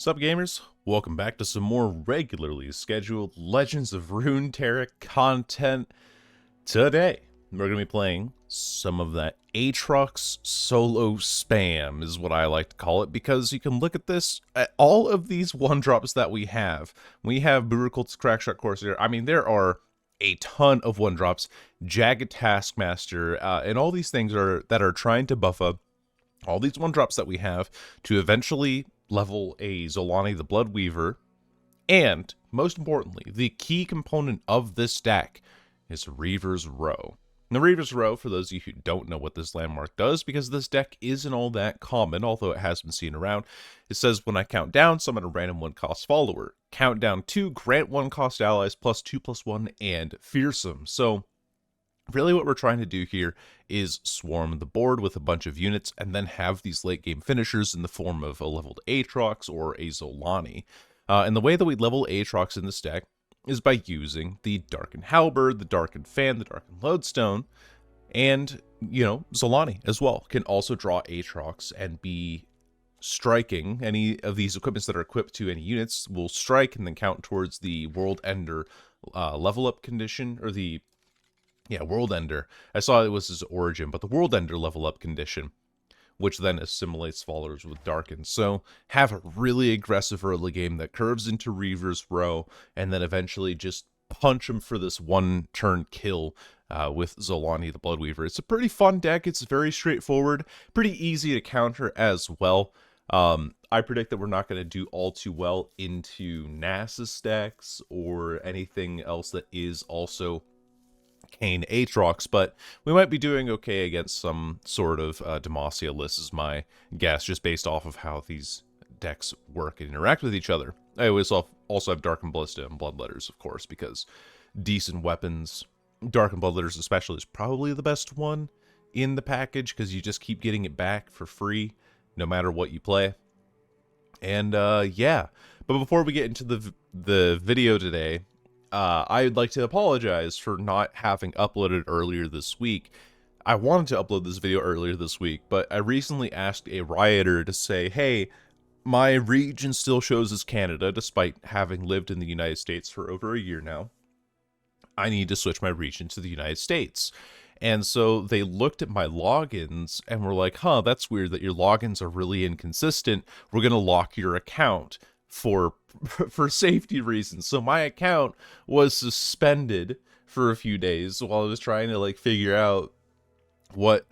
Sup gamers, welcome back to some more regularly scheduled Legends of Runeterra content. Today, we're going to be playing some of that Aatrox solo spam is what I like to call it, because you can look at this, at all of these one-drops that we have. We have Burukult's Crackshot Corsair. I mean, there are a ton of one-drops, Jagged Taskmaster, and all these things that are trying to buff up all these one-drops that we have to eventually level a Zolani the Blood Weaver, and, most importantly, the key component of this deck is Reaver's Row. Now, Reaver's Row, for those of you who don't know what this landmark does, because this deck isn't all that common, although it has been seen around, it says when I count down, summon a random 1-cost follower. Count down 2, grant 1-cost allies, +2/+1, and fearsome. So, really what we're trying to do here is swarm the board with a bunch of units and then have these late game finishers in the form of a leveled Aatrox or a Zolani. And the way that we level Aatrox in this deck is by using the Darkened Halberd, the Darkened Fan, the Darkened Lodestone, and, you know, Zolani as well can also draw Aatrox and be striking. Any of these equipments that are equipped to any units will strike and then count towards the World Ender level up condition, or the World Ender. I saw it was his origin, but the World Ender level up condition, which then assimilates followers with Darken. So have a really aggressive early game that curves into Reaver's Row, and then eventually just punch him for this one-turn kill with Zolani the Blood Weaver. It's a pretty fun deck. It's very straightforward, pretty easy to counter as well. I predict that we're not going to do all too well into Nasus decks or anything else that is also Kane Aatrox, but we might be doing okay against some sort of Demacia list is my guess, just based off of how these decks work and interact with each other. I always also have Darkened Ballista and Bloodletters, of course, because decent weapons, Darkened Bloodletters especially, is probably the best one in the package, because you just keep getting it back for free no matter what you play. And yeah, but before we get into the video today, I'd like to apologize for not having uploaded earlier this week. I wanted to upload this video earlier this week, but I recently asked a rioter to say, hey, my region still shows as Canada, despite having lived in the United States for over a year now. I need to switch my region to the United States. And so they looked at my logins and were like, huh, that's weird that your logins are really inconsistent. We're going to lock your account for safety reasons. So my account was suspended for a few days while I was trying to like figure out what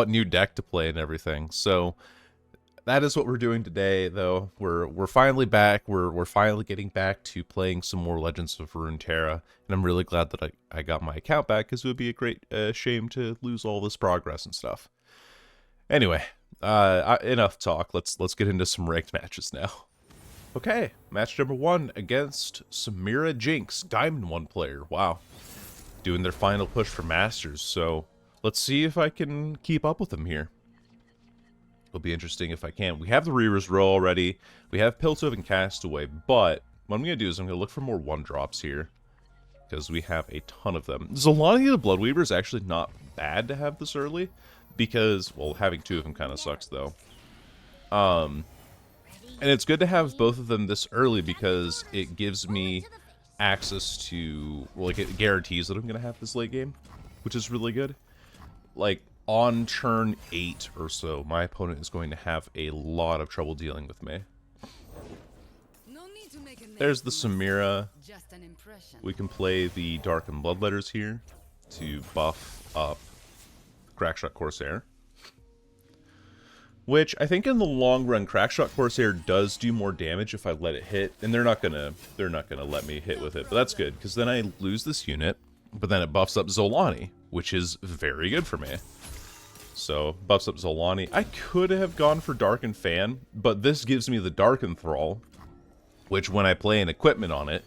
new deck to play and everything. So that is what we're doing today, though. We're finally back. We're finally getting back to playing some more Legends of Runeterra, and I'm really glad that I got my account back, because it would be a great shame to lose all this progress and stuff. Anyway, enough talk. Let's get into some ranked matches now. Okay, match number 1 against Samira Jinx, Diamond 1 player. Wow. Doing their final push for Masters, so let's see if I can keep up with them here. It'll be interesting if I can. We have the Reaver's Row already. We have Piltover and Castaway, but what I'm going to do is I'm going to look for more one-drops here, because we have a ton of them. Zolani the Blood Weaver is actually not bad to have this early, because, well, having 2 of them kind of sucks, though. And it's good to have both of them this early, because it gives me access to, well, like, it guarantees that I'm going to have this late game, which is really good. Like, on turn 8 or so, my opponent is going to have a lot of trouble dealing with me. There's the Samira. We can play the Darkened Bloodletters here to buff up Crackshot Corsair, which I think in the long run, Crackshot Corsair does do more damage if I let it hit, and they're not gonna let me hit with it, but that's good, because then I lose this unit, but then it buffs up Zolani, which is very good for me. So, buffs up Zolani. I could have gone for Darkened Fan, but this gives me the Darkened Thrall, which when I play an equipment on it,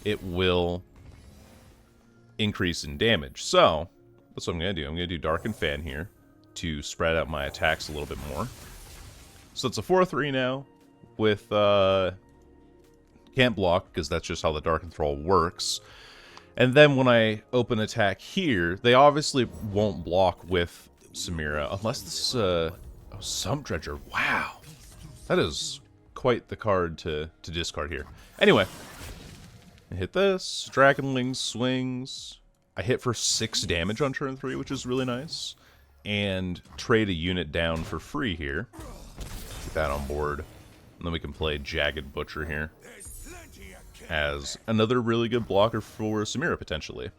it will increase in damage. So, that's what I'm gonna do. I'm gonna do Darkened Fan here to spread out my attacks a little bit more. So it's a 4-3 now with can't block, because that's just how the Darkened Thrall works. And then when I open attack here, they obviously won't block with Samira unless this is Sump Dredger. Wow, that is quite the card to discard here. Anyway, I hit this. Dragonling swings. I hit for 6 damage on turn 3, which is really nice. And trade a unit down for free here. Get that on board. And then we can play Jagged Butcher here as another really good blocker for Samira, potentially.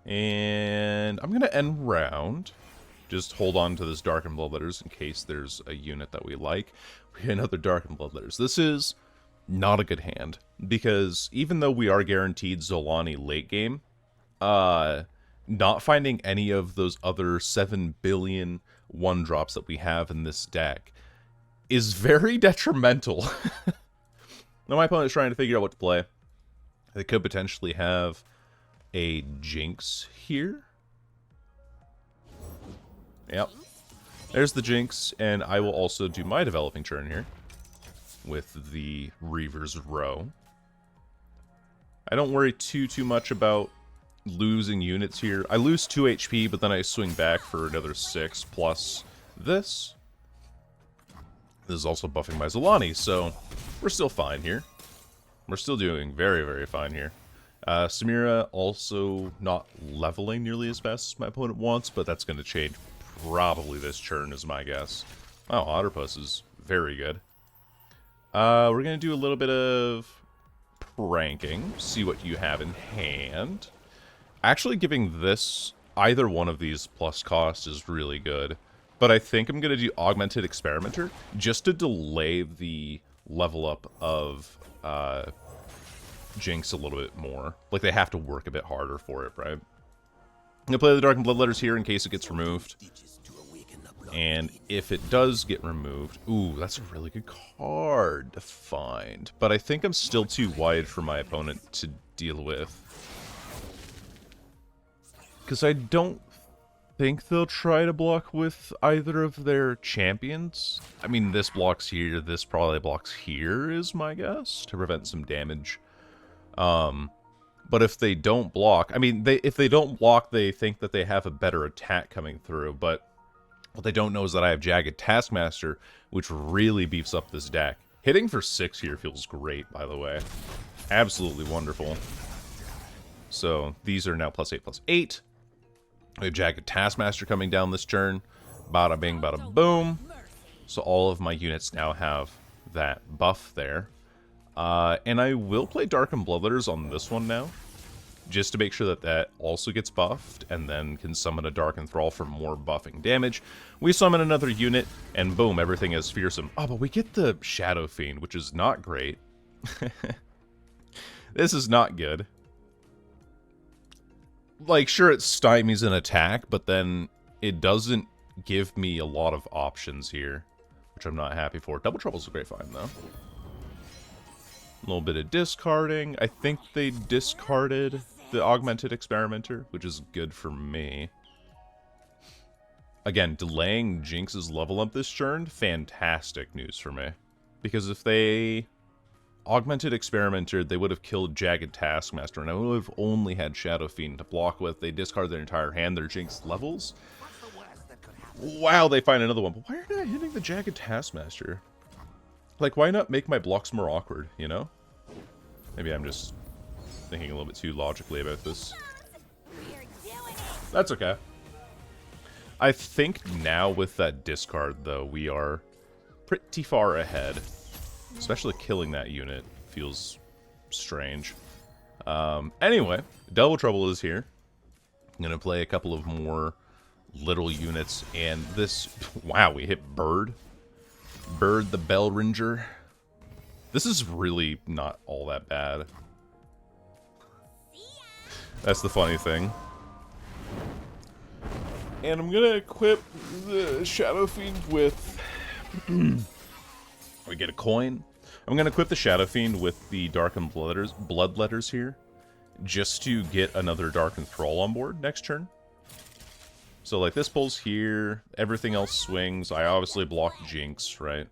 And I'm going to end round. Just hold on to this Darkened Bloodletters in case there's a unit that we like. We get another Darkened Bloodletters. This is not a good hand, because even though we are guaranteed Zolani late game, not finding any of those other 7 billion 1-drops that we have in this deck is very detrimental. Now my opponent is trying to figure out what to play. They could potentially have a Jinx here. Yep. There's the Jinx, and I will also do my developing turn here with the Reaver's Row. I don't worry too much about losing units here. I lose 2 HP, but then I swing back for another 6, plus this. This is also buffing my Zolani, so we're still fine here. We're still doing very, very fine here. Samira also not leveling nearly as fast as my opponent wants, but that's going to change probably this turn is my guess. Wow, Otterpuss is very good. We're going to do a little bit of pranking, see what you have in hand. Actually giving this, either one of these plus cost is really good. But I think I'm going to do Augmented Experimenter, just to delay the level up of Jinx a little bit more. Like, they have to work a bit harder for it, right? I'm going to play the Darkened Bloodletters here in case it gets removed. And if it does get removed... Ooh, that's a really good card to find. But I think I'm still too wide for my opponent to deal with. Because I don't think they'll try to block with either of their champions. I mean, this blocks here, this probably blocks here, is my guess, to prevent some damage. But if they don't block... I mean, if they don't block, they think that they have a better attack coming through, but what they don't know is that I have Jagged Taskmaster, which really beefs up this deck. Hitting for 6 here feels great, by the way. Absolutely wonderful. So, these are now +8/+8. We have Jagged Taskmaster coming down this turn. Bada bing, bada boom. So all of my units now have that buff there. And I will play Darkened Bloodletters on this one now, just to make sure that that also gets buffed, and then can summon a Darkened Thrall for more buffing damage. We summon another unit, and boom, everything is fearsome. Oh, but we get the Shadow Fiend, which is not great. This is not good. Like, sure, it stymies an attack, but then it doesn't give me a lot of options here, which I'm not happy for. Double Trouble's a great find, though. A little bit of discarding. I think they discarded the Augmented Experimenter, which is good for me. Again, delaying Jinx's level up this turn, fantastic news for me. Because if they Augmented Experimenter, they would have killed Jagged Taskmaster, and I would have only had Shadow Fiend to block with. They discard their entire hand, their Jinx levels. Wow, they find another one. But why are they not hitting the Jagged Taskmaster? Like, why not make my blocks more awkward, you know? Maybe I'm just thinking a little bit too logically about this. That's okay. I think now with that discard, though, we are pretty far ahead. Especially killing that unit feels strange. Anyway, Double Trouble is here. I'm going to play a couple of more little units, and this... Wow, we hit Bird. Bird the Bell Ringer. This is really not all that bad. That's the funny thing. And I'm gonna equip the Shadow Fiend with... We get a coin. I'm gonna equip the Shadow Fiend with the Darkened Bloodletters here, just to get another Darkened Thrall on board next turn. So like this pulls here, everything else swings. I obviously block Jinx, right?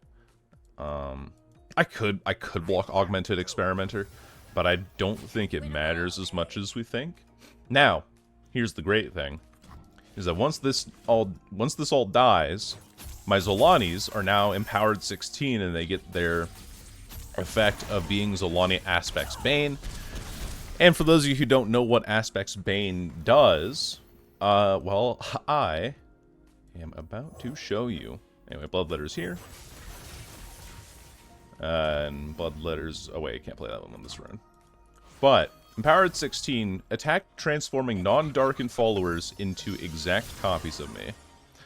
I could block Augmented Experimenter, but I don't think it matters as much as we think. Now, here's the great thing, is that once this all dies, my Zolanis are now empowered 16, and they get their effect of being Zolani Aspect's Bane. And for those of you who don't know what Aspect's Bane does, well, I am about to show you. Anyway, Bloodletter's here. And Bloodletter's... Oh wait, I can't play that one on this run. But, Empowered 16, attack transforming non-darkened followers into exact copies of me.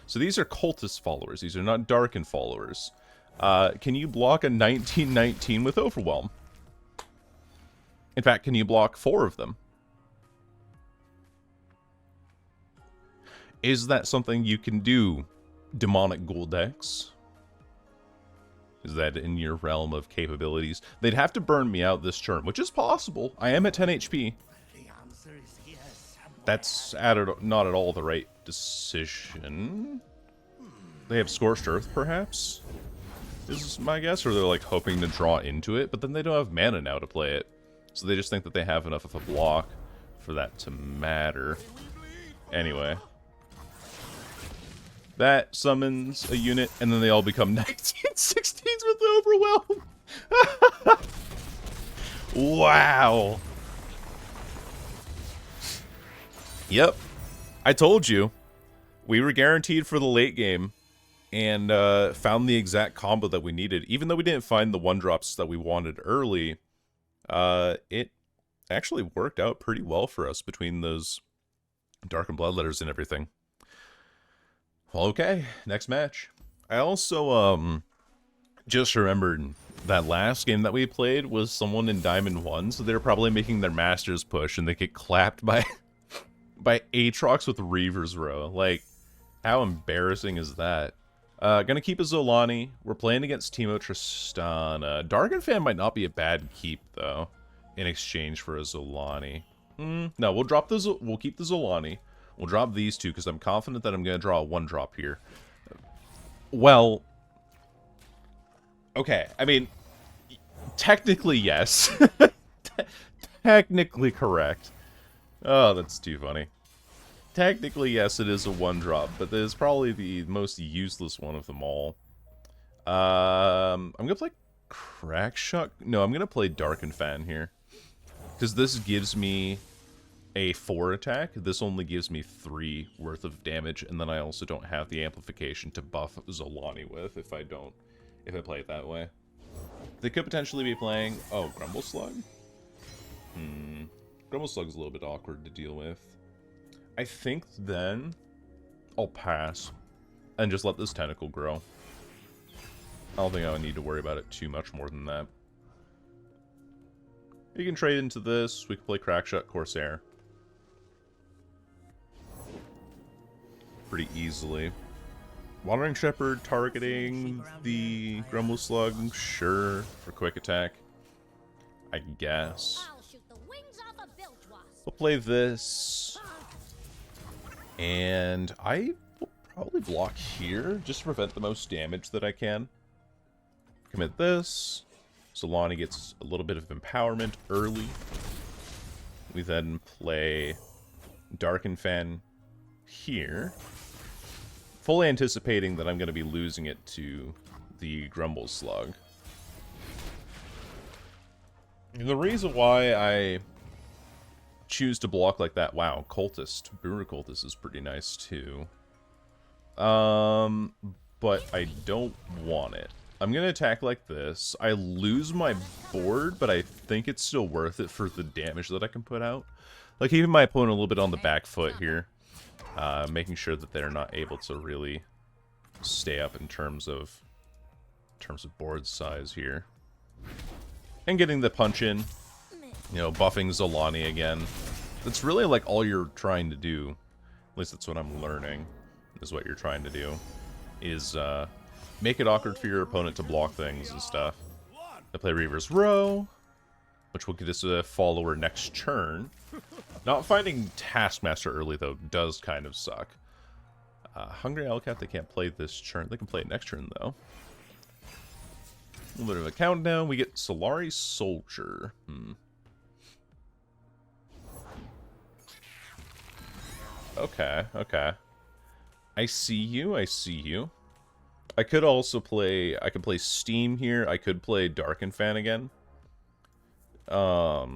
So these are cultist followers, these are not darkened followers. Can you block a 1919 with Overwhelm? In fact, can you block 4 of them? Is that something you can do, Demonic Goldex? Is that in your realm of capabilities? They'd have to burn me out this turn, which is possible. I am at 10 HP. That's not at all the right decision. They have Scorched Earth, perhaps? Is my guess, or they're like hoping to draw into it, but then they don't have mana now to play it. So they just think that they have enough of a block for that to matter. Anyway. That summons a unit, and then they all become 1916s with Overwhelm! Wow! Yep. I told you. We were guaranteed for the late game, and found the exact combo that we needed. Even though we didn't find the 1-drops that we wanted early, it actually worked out pretty well for us between those Dark and Bloodletters and everything. Well, okay, next match. I also, just remembered that last game that we played was someone in Diamond 1, so they're probably making their Masters push, and they get clapped by by Aatrox with Reaver's Row. Like, how embarrassing is that? Gonna keep a Zolani. We're playing against Teemo Tristana. Darkenfan might not be a bad keep, though, in exchange for a Zolani. No, we'll keep the Zolani. We'll drop these two, because I'm confident that I'm going to draw a 1-drop here. Well, okay, I mean, technically, yes. Technically correct. Oh, that's too funny. Technically, yes, it is a 1-drop, but it is probably the most useless one of them all. I'm going to play Crackshot. No, I'm going to play Darkenfan here. Because this gives me a 4 attack. This only gives me 3 worth of damage, and then I also don't have the amplification to buff Zolani with if I play it that way. They could potentially be playing... Oh, Grumble Slug? Grumble Slug's a little bit awkward to deal with. I think then I'll pass and just let this tentacle grow. I don't think I would need to worry about it too much more than that. You can trade into this. We can play Crackshot Corsair pretty easily. Wandering Shepherd targeting the Grumble Slug, sure, for quick attack, I guess. We'll play this, and I will probably block here, just to prevent the most damage that I can. Commit this. Zolani gets a little bit of empowerment early. We then play Darkenfan here, fully anticipating that I'm going to be losing it to the Grumble Slug. The reason why I choose to block like that, wow, Cultist, Brewer Cultist is pretty nice too. But I don't want it. I'm going to attack like this. I lose my board, but I think it's still worth it for the damage that I can put out. Like, keeping my opponent a little bit on the back foot here. Making sure that they're not able to really stay up in terms of board size here. And getting the punch in. You know, buffing Zolani again. That's really like all you're trying to do. At least that's what I'm learning. Is what you're trying to do. Is, make it awkward for your opponent to block things and stuff. I play Reaver's Row, which will get us a follower next turn. Not finding Taskmaster early, though, does kind of suck. Hungry Owlcat, they can't play this turn. They can play it next turn, though. A little bit of a countdown. We get Solari Soldier. Okay, okay. I see you, I see you. I could also play, I could play Steam here. I could play Darken Fan again. Or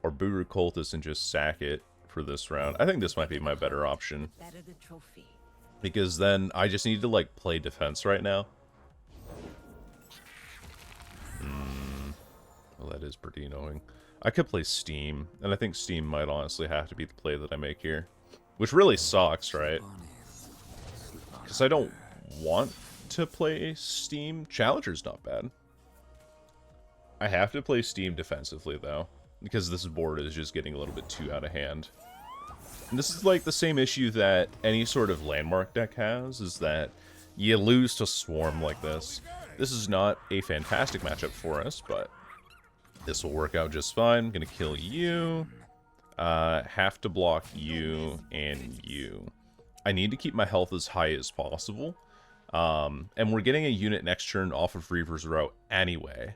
Buru Cultist and just sack it for this round. I think this might be my better option. Because then I just need to, like, play defense right now. Well, that is pretty annoying. I could play Steam, and I think Steam might honestly have to be the play that I make here. Which really sucks, right? Because I don't want to play Steam. Challenger's not bad. I have to play Steam defensively, though. Because this board is just getting a little bit too out of hand. And this is like the same issue that any sort of landmark deck has, is that you lose to Swarm like this. This is not a fantastic matchup for us, but this will work out just fine. I'm gonna kill you. Have to block you and you. I need to keep my health as high as possible. And we're getting a unit next turn off of Reaver's row anyway.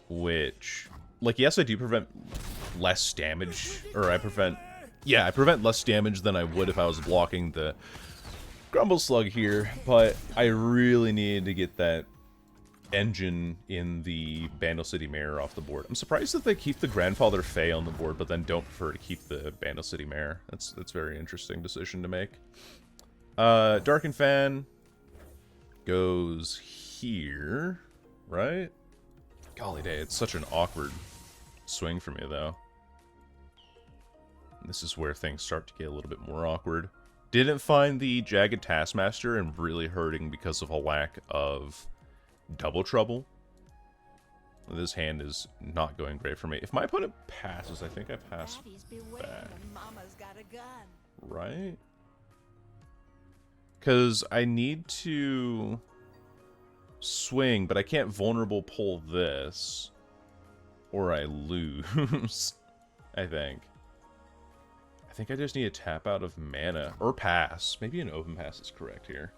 Which, like, yes, I do prevent less damage, or I prevent less damage than I would if I was blocking the Grumble Slug here, but I really need to get that engine in the Bandle City Mare off the board. I'm surprised that they keep the Grandfather Fae on the board, but then don't prefer to keep the Bandle City Mare. That's a very interesting decision to make. Darken Fan goes here, right? Golly day, it's such an awkward swing for me, though. This is where things start to get a little bit more awkward. Didn't find the Jagged Taskmaster and really hurting because of a lack of Double Trouble. This hand is not going great for me. If my opponent passes, I think I pass back. Right? Because I need to swing, but I can't vulnerable pull this, or I lose. I think I just need to tap out of mana, or pass. Maybe an open pass is correct here.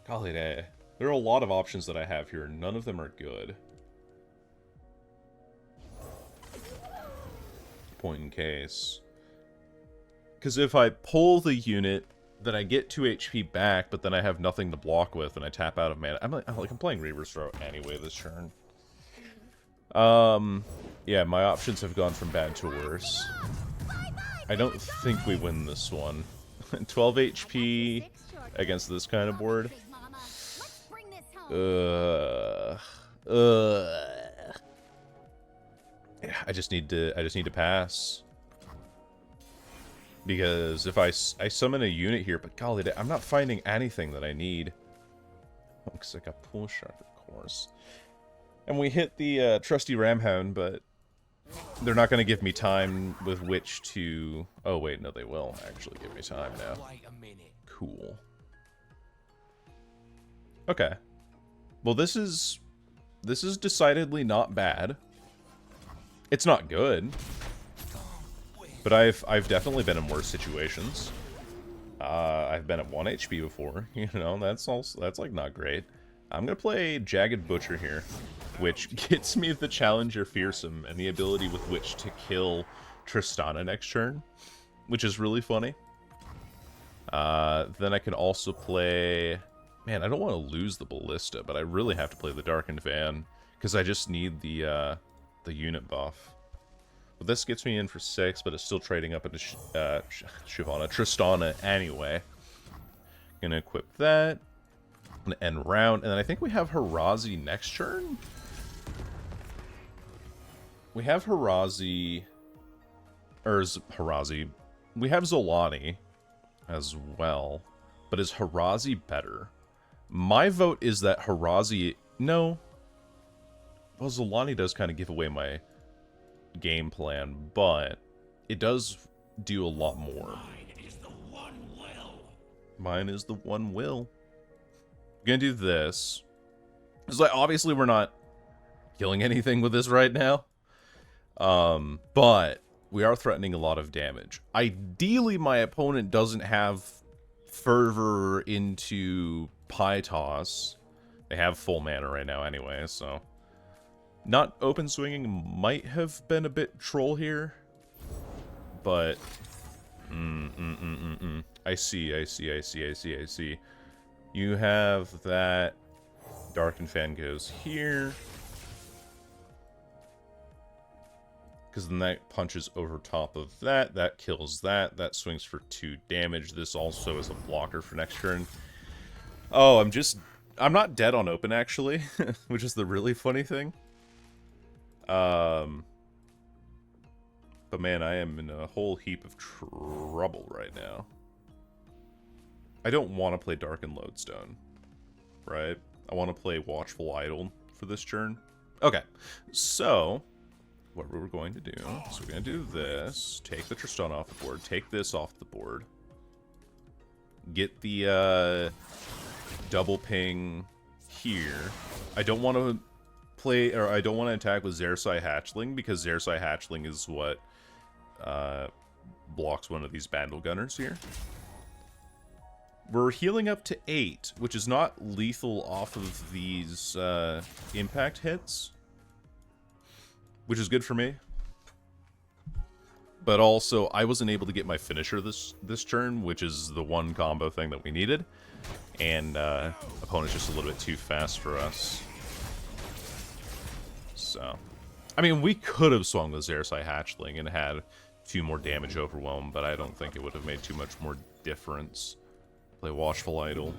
Golly day. There are a lot of options that I have here, and none of them are good. Point in case. Because if I pull the unit, then I get 2 HP back, but then I have nothing to block with, and I tap out of mana. I'm playing Reaver's Throw anyway this turn. Yeah, my options have gone from bad to worse. I don't think we win this one. 12 HP against this kind of board. Yeah, I just need to pass. Because if I summon a unit here, but golly, I'm not finding anything that I need. Looks like a pull sharp, of course. And we hit the trusty Ramhound, but they're not going to give me time with which to... Oh, wait, no, they will actually give me time now. Cool. Okay. Well, this is decidedly not bad. It's not good. But I've definitely been in worse situations. I've been at 1 HP before, you know, that's like not great. I'm gonna play Jagged Butcher here, which gets me the Challenger Fearsome and the ability with which to kill Tristana next turn, which is really funny. Then I can also play... Man, I don't want to lose the Ballista, but I really have to play the Darkened Van, because I just need the unit buff. But this gets me in for 6, but it's still trading up into Tristana anyway. Gonna equip that. Gonna end round, and then I think we have Harazi next turn? We have Harazi... Or is Harazi... We have Zolani as well, but is Harazi better? My vote is that Harazi... No. Well, Zolani does kind of give away my game plan, but it does do a lot more. Mine is the one will. Mine is the one will. I'm gonna do this. It's like, obviously we're not killing anything with this right now. But we are threatening a lot of damage. Ideally, my opponent doesn't have Fervor into Pie Toss. They have full mana right now anyway, so... Not open swinging might have been a bit troll here. But... I see. You have that Darken Fan goes here. Because then that punches over top of that. That kills that. That swings for 2 damage. This also is a blocker for next turn. Oh, I'm not dead on open, actually. Which is the really funny thing. But man, I am in a whole heap of trouble right now. I don't want to play Darken Lodestone. Right? I want to play Watchful Idol for this turn. Okay. So what we're going to do, so we're going to do this, take the Tristan off the board, take this off the board, get the double ping here. I don't want to play, or I don't want to attack with Xerxai Hatchling, because Xerxai Hatchling is what blocks one of these Bandle Gunners here. We're healing up to 8, which is not lethal off of these impact hits, which is good for me. But also, I wasn't able to get my finisher this turn, which is the one combo thing that we needed. And opponent's just a little bit too fast for us. So, I mean, we could have swung the Xerxai Hatchling and had 2 more damage overwhelm, but I don't think it would have made too much more difference. Play Watchful Idol.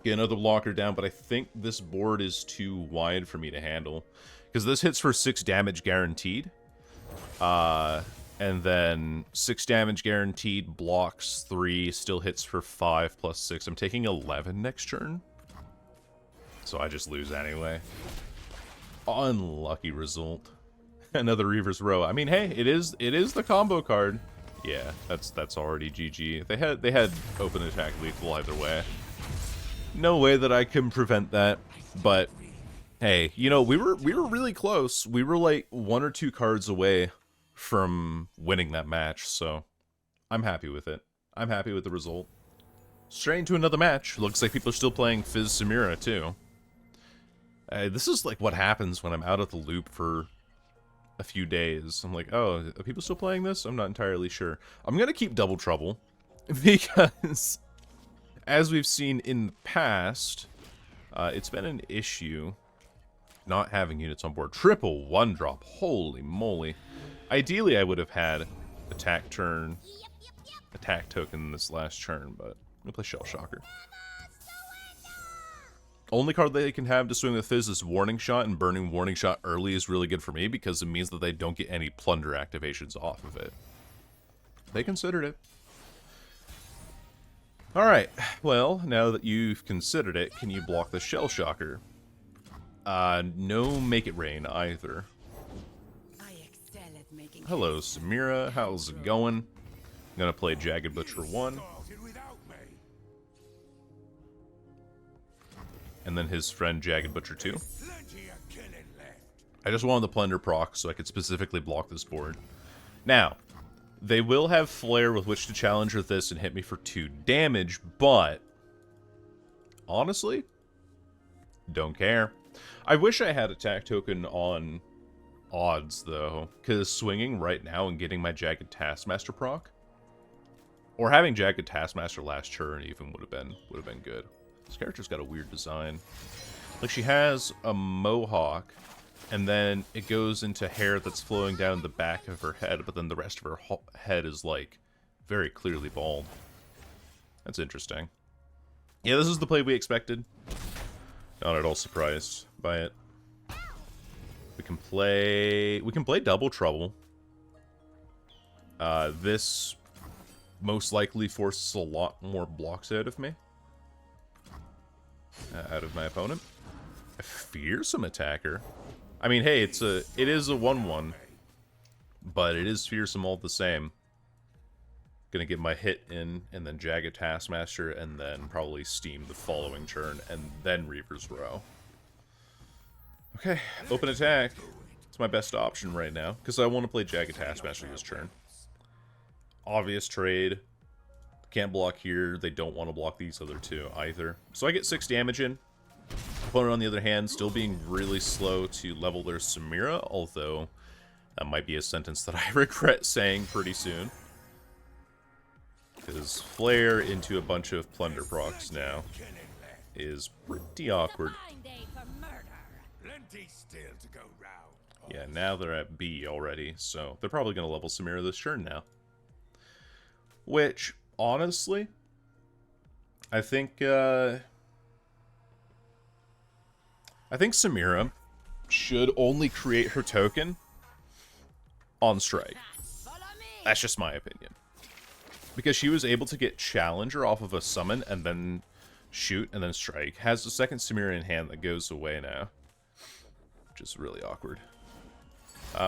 Get another blocker down, but I think this board is too wide for me to handle. Because this hits for 6 damage guaranteed. And then 6 damage guaranteed, blocks 3, still hits for 5 plus 6. I'm taking 11 next turn. So I just lose anyway. Unlucky result. Another Reaver's Row. I mean, hey, it is the combo card. Yeah, that's already GG. They had open attack lethal either way. No way that I can prevent that, but hey, you know, we were really close. We were like 1 or 2 cards away from winning that match, so I'm happy with it. I'm happy with the result. Straight into another match. Looks like people are still playing Fizz Samira too. This is like what happens when I'm out of the loop for a few days. I'm like, oh, are people still playing this? I'm not entirely sure. I'm gonna keep Double Trouble because, as we've seen in the past, it's been an issue not having units on board. Triple 1-drop, holy moly. Ideally, I would have had attack turn, attack token this last turn, but I'm gonna play Shell Shocker. Only card they can have to swing with Fizz is Warning Shot, and burning Warning Shot early is really good for me because it means that they don't get any plunder activations off of it. They considered it. Alright, well, now that you've considered it, can you block the Shell Shocker? No Make It Rain either. Hello, Samira, how's it going? I'm gonna play Jagged Butcher 1. And then his friend Jagged Butcher 2. I just wanted the Plunder proc so I could specifically block this board. Now, they will have Flare with which to challenge with this and hit me for 2 damage, but honestly, don't care. I wish I had attack token on odds though, because swinging right now and getting my Jagged Taskmaster proc, or having Jagged Taskmaster last turn even would have been good. This character's got a weird design. Like, she has a mohawk, and then it goes into hair that's flowing down the back of her head, but then the rest of her head is, like, very clearly bald. That's interesting. Yeah, this is the play we expected. Not at all surprised by it. We can play Double Trouble. This most likely forces a lot more blocks out of me. Out of my opponent. A fearsome attacker. I mean, hey, it is a 1/1, but it is fearsome all the same. Gonna get my hit in, and then Jagged Taskmaster, and then probably Steam the following turn, and then Reaver's Row. Okay, open attack. It's my best option right now, because I want to play Jagged Taskmaster this turn. Obvious trade. Can't block here. They don't want to block these other 2 either. So I get 6 damage in. Opponent, on the other hand, still being really slow to level their Samira, although that might be a sentence that I regret saying pretty soon. Because Flare into a bunch of Plunder procs now. is pretty awkward. Plenty still to go round. Yeah, now they're at B already, so they're probably going to level Samira this turn now. Which, honestly, I think Samira should only create her token on strike. That's just my opinion. Because she was able to get Challenger off of a summon and then shoot and then strike. Has the second Samira in hand that goes away now. Which is really awkward.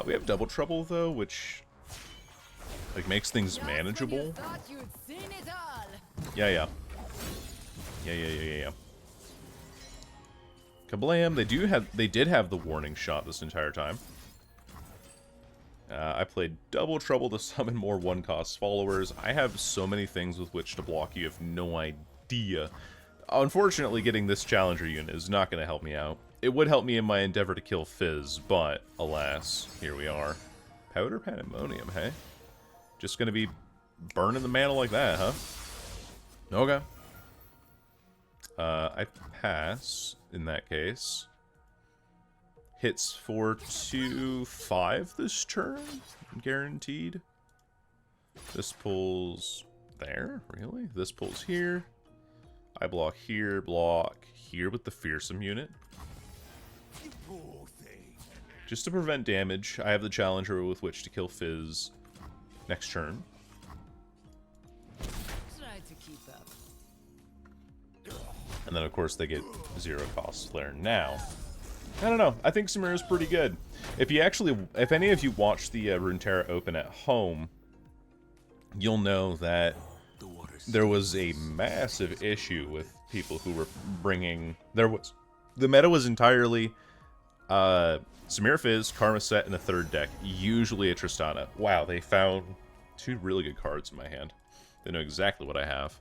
We have Double Trouble though, which like makes things manageable. Yeah. Kablam! They did have the warning shot this entire time. I played Double Trouble to summon more one-cost followers. I have so many things with which to block you have no idea. Unfortunately, getting this Challenger unit is not going to help me out. It would help me in my endeavor to kill Fizz, but alas, here we are. Powder Pandemonium, hey? Just going to be burning the mantle like that, huh? Okay. I pass in that case. Hits 4-2-5 this turn, guaranteed. This pulls there, really? This pulls here. I block here with the Fearsome unit. Just to prevent damage, I have the Challenger with which to kill Fizz next turn. Try to keep up. And then, of course, they get 0 cost Flare now. I don't know. I think Samira's pretty good. If any of you watch the Runeterra Open at home, you'll know that there was a massive issue with people who were bringing... The meta was entirely Samira Fizz, Karma Set, and a third deck, usually a Tristana. Wow, they found 2 really good cards in my hand. They know exactly what I have.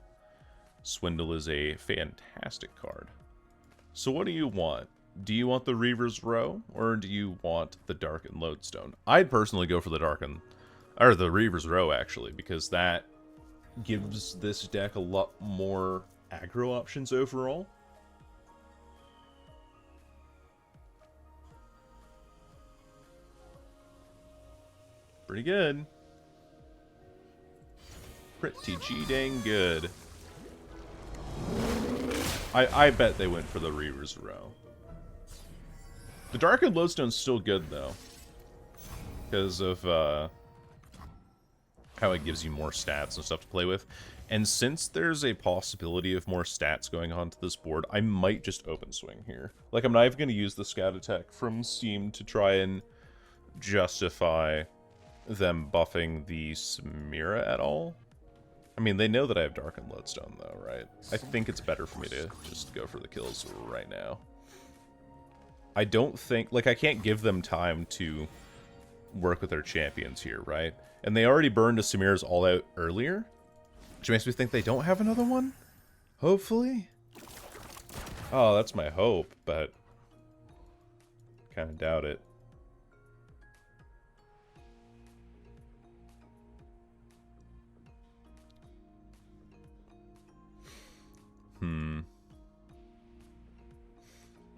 Swindle is a fantastic card. So what do you want? Do you want the Reaver's Row, or do you want the Darkened Lodestone? I'd personally go for the the Reaver's Row, actually, because that gives this deck a lot more aggro options overall. Pretty good. Pretty G-dang good. I bet they went for the Reaver's Row. The Darkened Lodestone's still good, though. Because of how it gives you more stats and stuff to play with. And since there's a possibility of more stats going onto this board, I might just open swing here. Like, I'm not even going to use the Scout Attack from Steam to try and justify them buffing the Samira at all. I mean, they know that I have Darkened Lodestone, though, right? I think it's better for me to just go for the kills right now. I don't think... Like, I can't give them time to work with their champions here, right? And they already burned a Samira's all out earlier, which makes me think they don't have another one? Hopefully? Oh, that's my hope, but... kind of doubt it.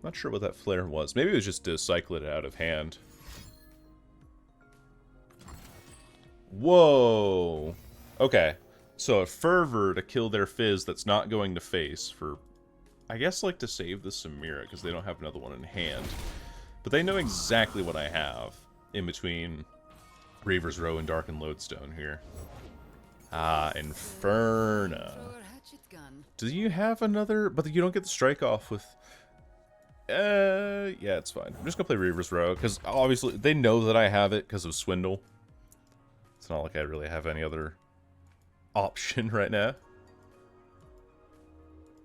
Not sure what that flare was. Maybe it was just to cycle it out of hand. Whoa! Okay. So a Fervor to kill their Fizz that's not going to face for... I guess, like, to save the Samira, because they don't have another one in hand. But they know exactly what I have in between Reaver's Row and Darkened Lodestone here. Ah, Inferno. Do you have another... But you don't get the strike off with... yeah, it's fine. I'm just gonna play Reaver's Row, because obviously they know that I have it because of Swindle. It's not like I really have any other option right now.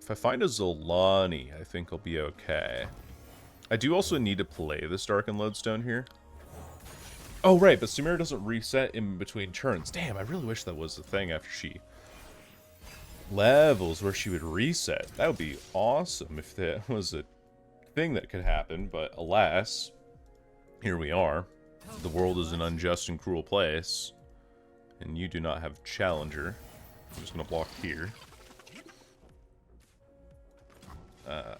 If I find a Zolani, I think I'll be okay. I do also need to play this Darkened Lodestone here. Oh, right, but Samira doesn't reset in between turns. Damn, I really wish that was the thing after she levels where she would reset. That would be awesome if that was a thing that could happen, but alas, here we are. The world is an unjust and cruel place, and you do not have Challenger. I'm just gonna block here.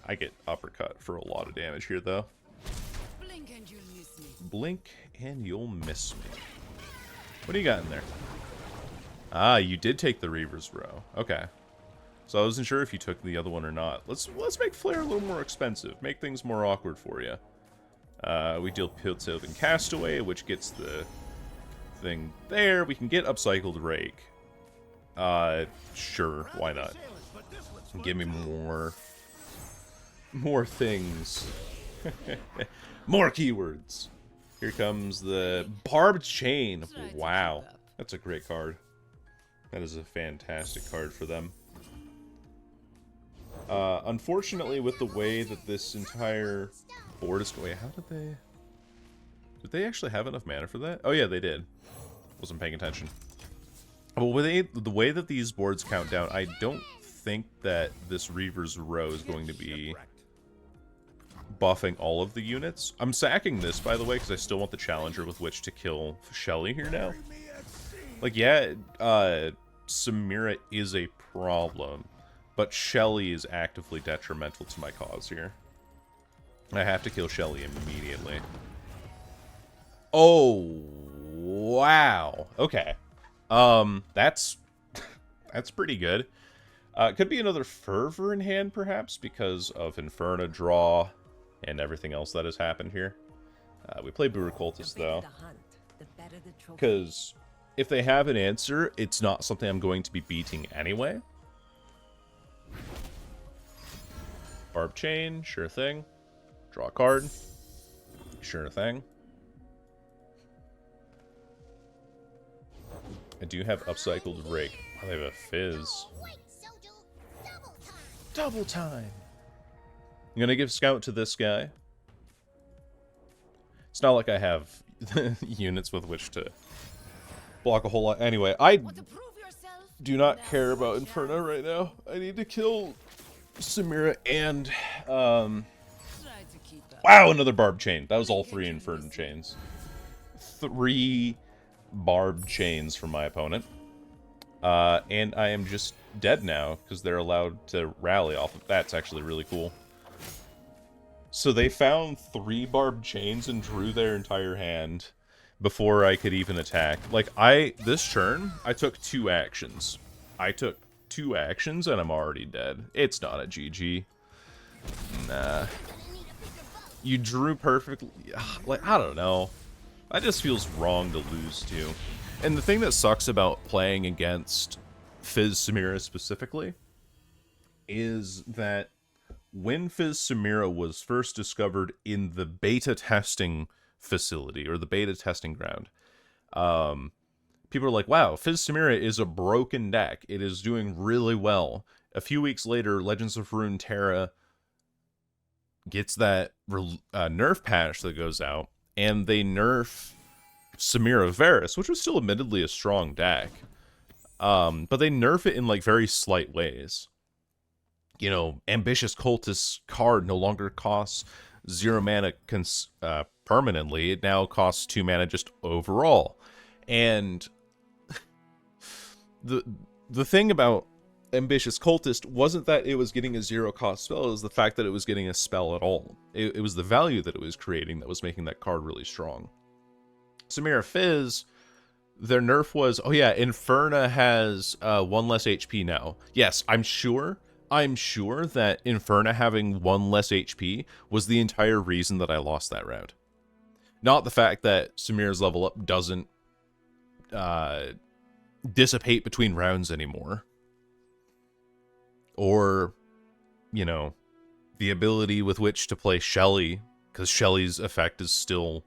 I get uppercut for a lot of damage here, though. Blink and you'll miss me. Blink and you'll miss me. What do you got in there? Ah, you did take the Reaver's row. Okay. So I wasn't sure if you took the other one or not. Let's make Flare a little more expensive. Make things more awkward for you. We deal Piltover and Castaway, which gets the thing there. We can get Upcycled Rake. Sure, why not? Give me more things. More keywords. Here comes the Barbed Chain. Wow, that's a great card. That is a fantastic card for them. Unfortunately, with the way that this entire board is going, how did they... Did they actually have enough mana for that? Oh yeah, they did. Wasn't paying attention. Well, with the way that these boards count down, I don't think that this Reaver's row is going to be buffing all of the units. I'm sacking this, by the way, because I still want the challenger with which to kill Shelly here now. Like, yeah, Samira is a problem, but Shelly is actively detrimental to my cause here. I have to kill Shelly immediately. Oh, wow. Okay. That's pretty good. Could be another Fervor in hand, perhaps, because of Inferno draw and everything else that has happened here. We play Brewer Cultist, though, because if they have an answer, it's not something I'm going to be beating anyway. Barb Chain, sure thing. Draw a card, sure thing. I do have Upcycled Rake. Oh, they have a Fizz. Double time! I'm gonna give Scout to this guy. It's not like I have units with which to block a whole lot. Anyway, I do not care about Inferno right now. I need to kill Samira and, wow, another Barb Chain. That was all 3 Inferno chains. 3 Barb Chains from my opponent. And I am just dead now, because they're allowed to rally off of that's actually really cool. So they found 3 Barb Chains and drew their entire hand before I could even attack. Like, this turn, I took 2 actions. I took 2 actions and I'm already dead. It's not a GG. Nah. You drew perfectly. Like, I don't know. That just feels wrong to lose to. And the thing that sucks about playing against Fizz Samira specifically is that when Fizz Samira was first discovered in the beta testing facility, or the beta testing ground, people are like, wow, Fizz Samira is a broken deck. It is doing really well. A few weeks later, Legends of Runeterra gets that nerf patch that goes out, and they nerf Samira Varus, which was still admittedly a strong deck. But they nerf it in, like, very slight ways. You know, Ambitious Cultist card no longer costs 0 mana permanently. It now costs 2 mana just overall. And the thing about Ambitious Cultist wasn't that it was getting a 0-cost spell, it was the fact that it was getting a spell at all. It was the value that it was creating that was making that card really strong. Samira Fizz, their nerf was, oh yeah, Inferna has 1 less HP now. Yes, I'm sure that Inferna having 1 less HP was the entire reason that I lost that round. Not the fact that Samira's level up doesn't dissipate between rounds anymore. Or, you know, the ability with which to play Shelly, because Shelly's effect is still...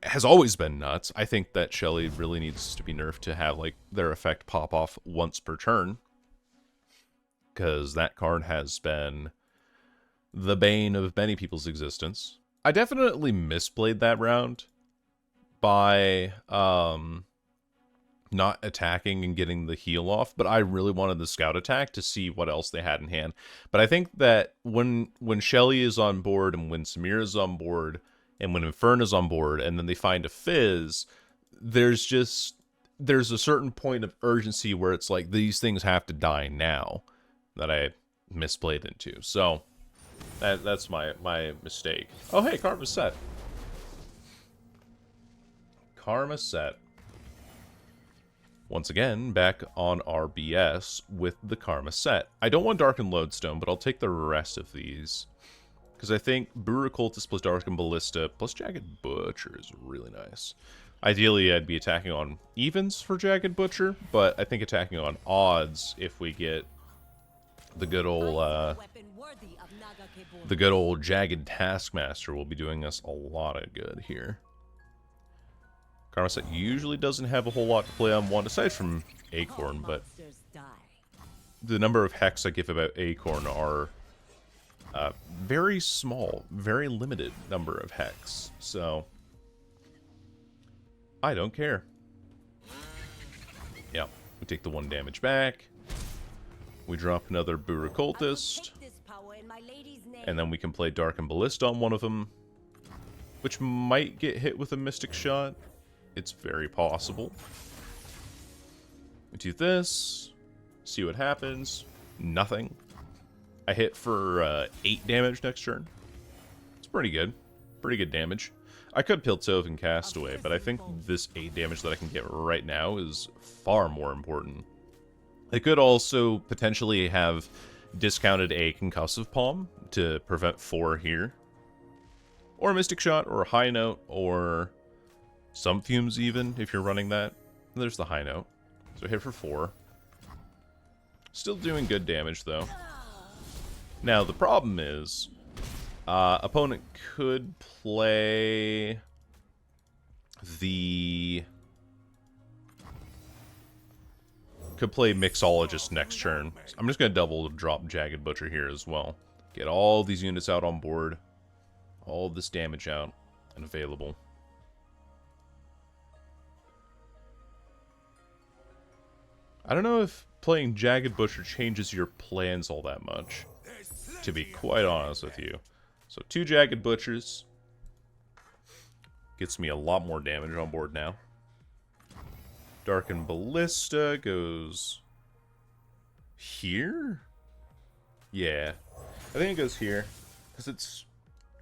has always been nuts. I think that Shelly really needs to be nerfed to have, like, their effect pop off once per turn, because that card has been the bane of many people's existence. I definitely misplayed that round by not attacking and getting the heal off, but I really wanted the scout attack to see what else they had in hand. But I think that when Shelly is on board, and when Samira is on board, and when Inferna's on board, and then they find a Fizz, there's a certain point of urgency where it's like, these things have to die now, that I misplayed into. So that's my mistake. Oh hey, Karma set. Karma set. Once again, back on our BS with the Karma set. I don't want Dark and Lodestone, but I'll take the rest of these. Because I think Brewer Cultist plus Dark and Ballista plus Jagged Butcher is really nice. Ideally, I'd be attacking on evens for Jagged Butcher, but I think attacking on odds if we get the good old Jagged Taskmaster will be doing us a lot of good here. Karma set usually doesn't have a whole lot to play on one, aside from Acorn, but the number of hex I give about Acorn are very small, very limited number of hex, so I don't care. Yeah, we take the 1 damage back, we drop another Brewer Cultist, and then we can play Dark and Ballista on one of them, which might get hit with a Mystic Shot. It's very possible. We do this, see what happens. Nothing. I hit for 8 damage next turn. It's pretty good. Pretty good damage. I could Piltover and Castaway, but I think this 8 damage that I can get right now is far more important. I could also potentially have discounted a Concussive Palm to prevent 4 here. Or a Mystic Shot, or a High Note, or some Fumes even, if you're running that. There's the High Note. So hit for 4. Still doing good damage, though. Now, the problem is, opponent could play Mixologist next turn. I'm just going to double drop Jagged Butcher here as well. Get all these units out on board. All this damage out and available. I don't know if playing Jagged Butcher changes your plans all that much, to be quite honest with you. So 2 Jagged Butchers gets me a lot more damage on board now. Dark and Ballista goes here? Yeah, I think it goes here, because it's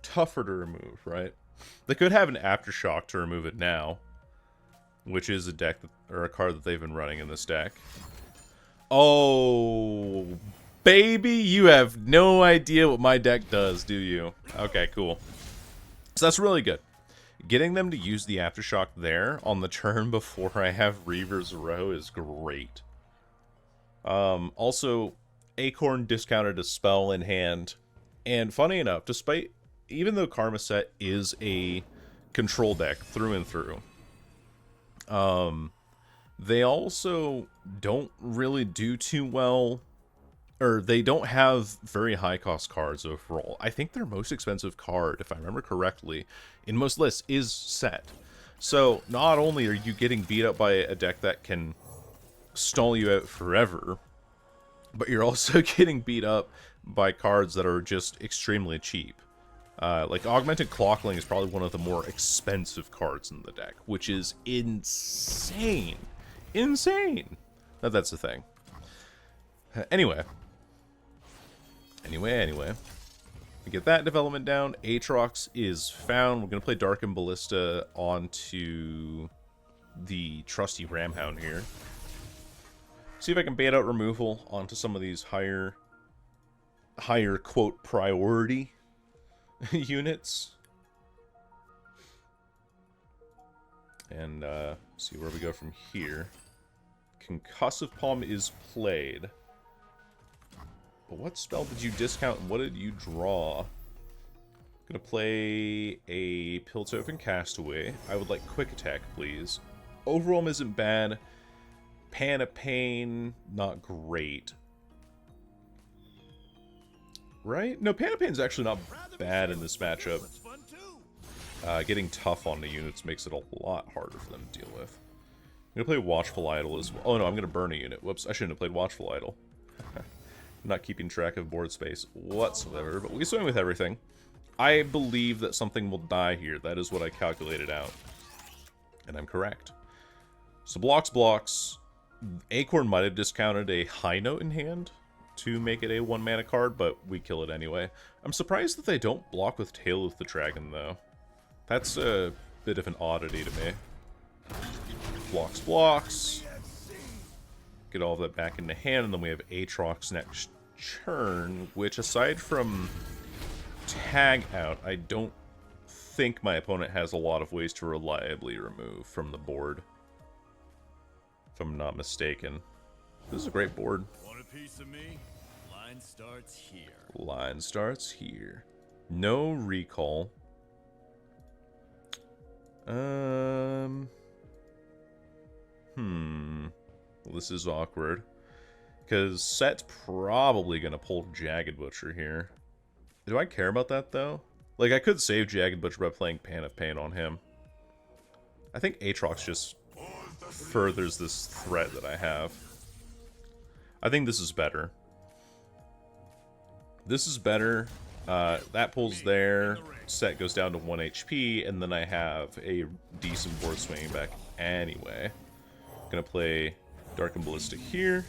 tougher to remove, right? They could have an Aftershock to remove it now, which is a deck or a card that they've been running in this deck. Oh, baby, you have no idea what my deck does, do you? Okay, cool. So that's really good. Getting them to use the Aftershock there on the turn before I have Reaver's Row is great. Also, Acorn discounted a spell in hand. And funny enough, even though Karma set is a control deck through and through, they also don't really do too well, or they don't have very high cost cards overall. I think their most expensive card, if I remember correctly, in most lists is Set. So not only are you getting beat up by a deck that can stall you out forever, but you're also getting beat up by cards that are just extremely cheap. Like Augmented Clockling is probably one of the more expensive cards in the deck, which is insane. Insane! That's the thing. Anyway. We get that development down. Aatrox is found. We're going to play Dark and Ballista onto the trusty Ramhound here. See if I can bait out removal onto some of these higher quote, priority units. And see where we go from here. Concussive Palm is played. But what spell did you discount and what did you draw? Gonna play a Piltover Castaway. I would like Quick Attack, please. Overwhelm isn't bad. Pan of Pain, not great. Right? No, Pan of Pain's actually not bad in this matchup. Getting tough on the units makes it a lot harder for them to deal with. I'm gonna play Watchful Idol as well. Oh no, I'm gonna burn a unit. Whoops, I shouldn't have played Watchful Idol. I'm not keeping track of board space whatsoever, but we swing with everything. I believe that something will die here. That is what I calculated out. And I'm correct. So blocks. Acorn might have discounted a High Note in hand to make it a 1-mana card, but we kill it anyway. I'm surprised that they don't block with Tail of the Dragon, though. That's a bit of an oddity to me. Blocks. Get all of that back into hand, and then we have Aatrox next turn, which, aside from tag out, I don't think my opponent has a lot of ways to reliably remove from the board. If I'm not mistaken. This is a great board. Want a piece of me? Line starts here. Line starts here. No recall. Well, this is awkward. Because Set's probably going to pull Jagged Butcher here. Do I care about that, though? Like, I could save Jagged Butcher by playing Pan of Pain on him. I think Aatrox just furthers this threat that I have. I think this is better. This is better. That pulls there. Set goes down to 1 HP, and then I have a decent board swinging back anyway. Gonna play Dark and Ballista here.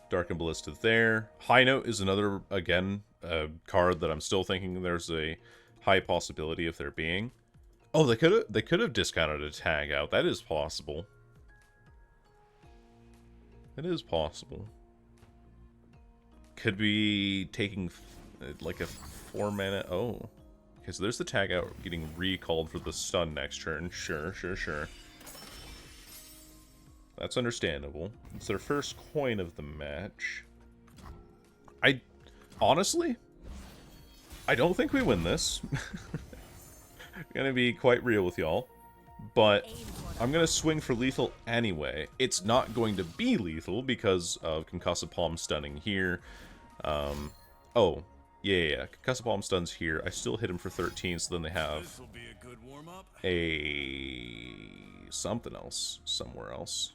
Dark and Ballista there. High Note is another, again, card that I'm still thinking there's a high possibility of there being. Oh, they could have discounted a tag out. That is possible. It is possible. Could be taking like a 4-mana. Oh, okay. So there's the tag out getting recalled for the stun next turn. Sure. That's understandable. It's their first coin of the match. Honestly, I don't think we win this. Gonna be quite real with y'all. But I'm gonna swing for lethal anyway. It's not going to be lethal because of Concussive Palm stunning here. Oh, yeah. Concussive Palm stuns here. I still hit him for 13, so then they have something else somewhere else.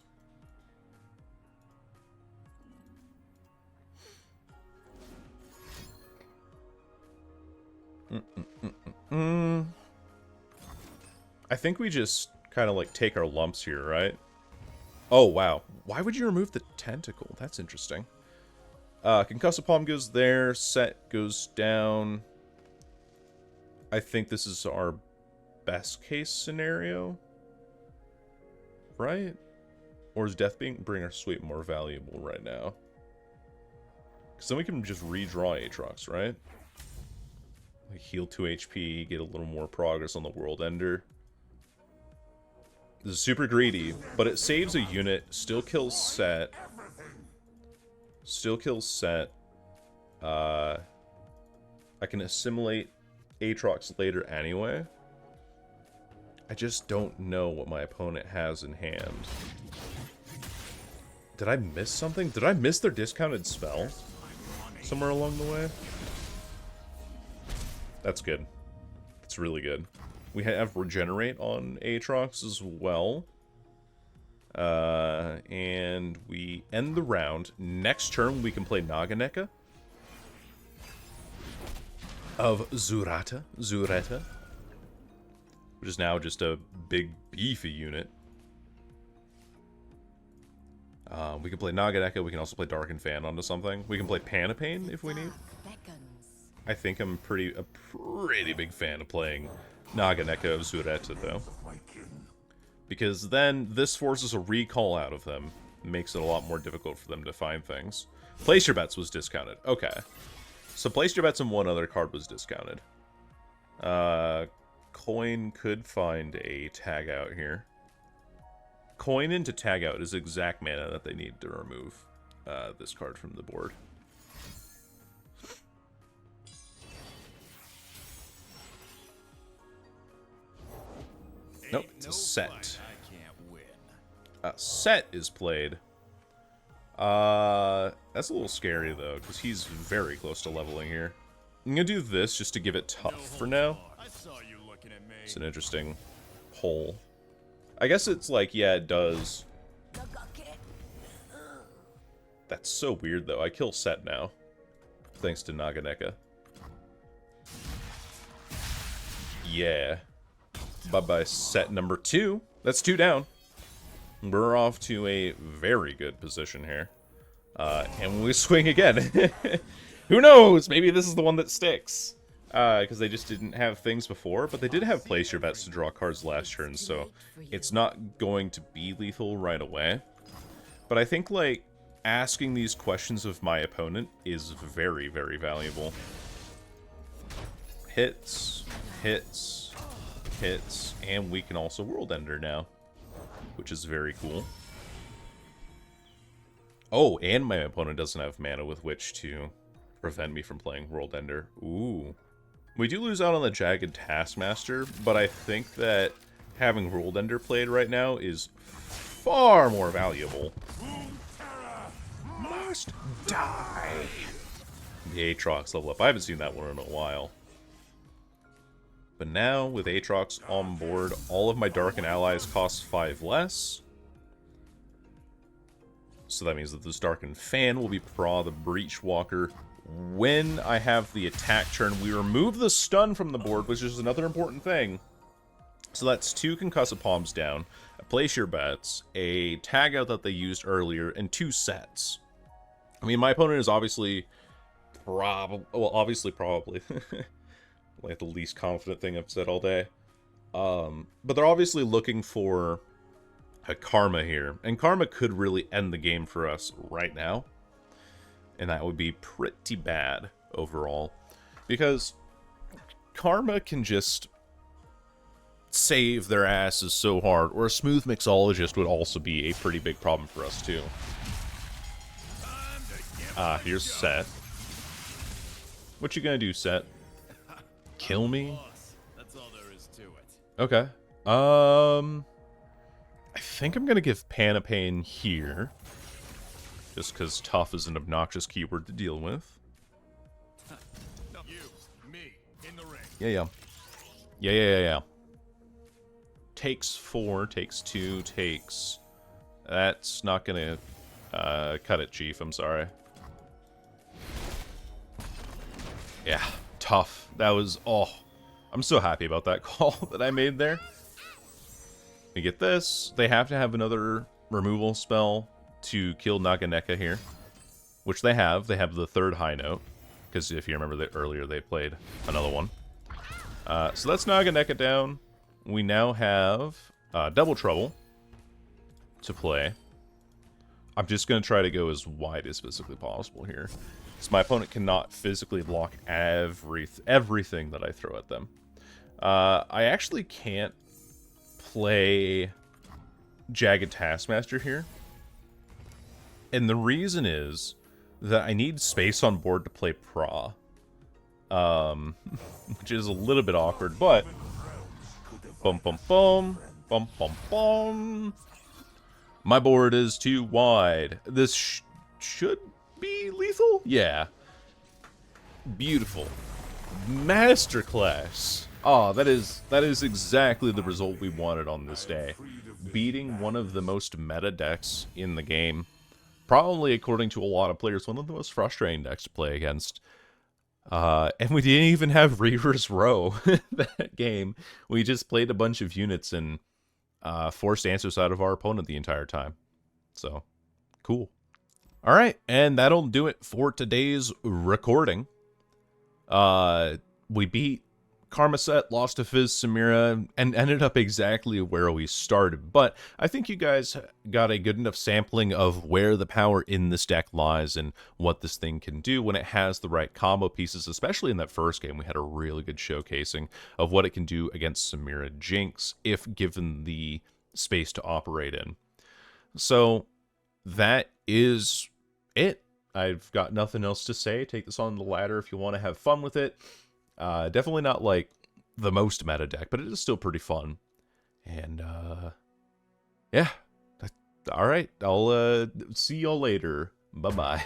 I think we just kind of like take our lumps here, right? Oh, wow. Why would you remove the tentacle? That's interesting. Concussive Palm goes there. Set goes down. I think this is our best case scenario. Right? Or is Death Bringer Sweep more valuable right now? Because then we can just redraw Aatrox, right? Like heal 2 HP, get a little more progress on the World Ender. This is super greedy, but it saves a unit, still kills Set. Still kills Set. I can assimilate Aatrox later anyway. I just don't know what my opponent has in hand. Did I miss something? Did I miss their discounted spell somewhere along the way? That's good. That's really good. We have Regenerate on Aatrox as well. And we end the round. Next turn, we can play Naganeka of Zureta, which is now just a big, beefy unit. We can play Naganeka. We can also play Darken Fan onto something. We can play Panapane if we need. I think I'm a pretty big fan of playing Naganeka of Zureta, though. Because then this forces a recall out of them. Makes it a lot more difficult for them to find things. Place Your Bets was discounted. Okay. So Place Your Bets and one other card was discounted. Coin could find a tag out here. Coin into tag out is exact mana that they need to remove this card from the board. Nope, it's a Set. Set is played. That's a little scary though, because he's very close to leveling here. I'm gonna do this just to give it tough for now. It's an interesting pull. I guess it's like, yeah, it does. That's so weird though. I kill Set now, thanks to Naganeka. Yeah. Bye-bye Set number 2. That's 2 down. We're off to a very good position here. And we swing again. Who knows? Maybe this is the one that sticks. Because they just didn't have things before, but they did have place your bets to draw cards last turn, so it's not going to be lethal right away. But I think, like, asking these questions of my opponent is very, very valuable. Hits, hits, hits, and we can also World Ender now, which is very cool. Oh, and my opponent doesn't have mana with which to prevent me from playing World Ender. Ooh. We do lose out on the Jagged Taskmaster, but I think that having World Ender played right now is far more valuable. Runeterra Must die. The Aatrox level up. I haven't seen that one in a while. But now, with Aatrox on board, all of my Darken allies cost 5 less. So that means that this Darken Fan will be Pra the Breachwalker. When I have the attack turn, we remove the stun from the board, which is another important thing. So that's 2 Concussive Palms down, a Place Your Bets, a tag out that they used earlier, and 2 sets. I mean, my opponent is obviously probably like the least confident thing I've said all day. But they're obviously looking for a Karma here, and Karma could really end the game for us right now. And that would be pretty bad overall, because Karma can just save their asses so hard, or a Smooth Mixologist would also be a pretty big problem for us too. Here's Set. What you gonna do, Set? Kill me? That's all there is to it. Okay. I think I'm gonna give Pana Pain here. Just because tough is an obnoxious keyword to deal with. You, me, in the ring. Yeah. Takes 4, takes 2, takes... That's not gonna cut it, Chief. I'm sorry. Yeah, tough. That was... Oh, I'm so happy about that call that I made there. We get this. They have to have another removal spell to kill Naganeka here, which they have. They have the 3rd high note, because if you remember that earlier they played another one. So that's Naganeka down. We now have Double Trouble to play. I'm just going to try to go as wide as physically possible here, because my opponent cannot physically block everything that I throw at them. I actually can't play Jagged Taskmaster here. And the reason is that I need space on board to play Pra. Which is a little bit awkward, but... Bum bum bum. Bum bum bum. My board is too wide. This should be lethal? Yeah. Beautiful. Masterclass. Oh, that is exactly the result we wanted on this day. Beating one of the most meta decks in the game. Probably, according to a lot of players, one of the most frustrating decks to play against. And we didn't even have Reaver's Row that game. We just played a bunch of units and forced answers out of our opponent the entire time. So, cool. Alright, and that'll do it for today's recording. We beat Karmaset, lost to Fizz Samira, and ended up exactly where we started. But I think you guys got a good enough sampling of where the power in this deck lies and what this thing can do when it has the right combo pieces. Especially in that first game, we had a really good showcasing of what it can do against Samira Jinx if given the space to operate in. So that is it. I've got nothing else to say. Take this on the ladder if you want to have fun with it. Definitely not like the most meta deck, but it is still pretty fun. And yeah, all right. I'll see y'all later. Bye bye.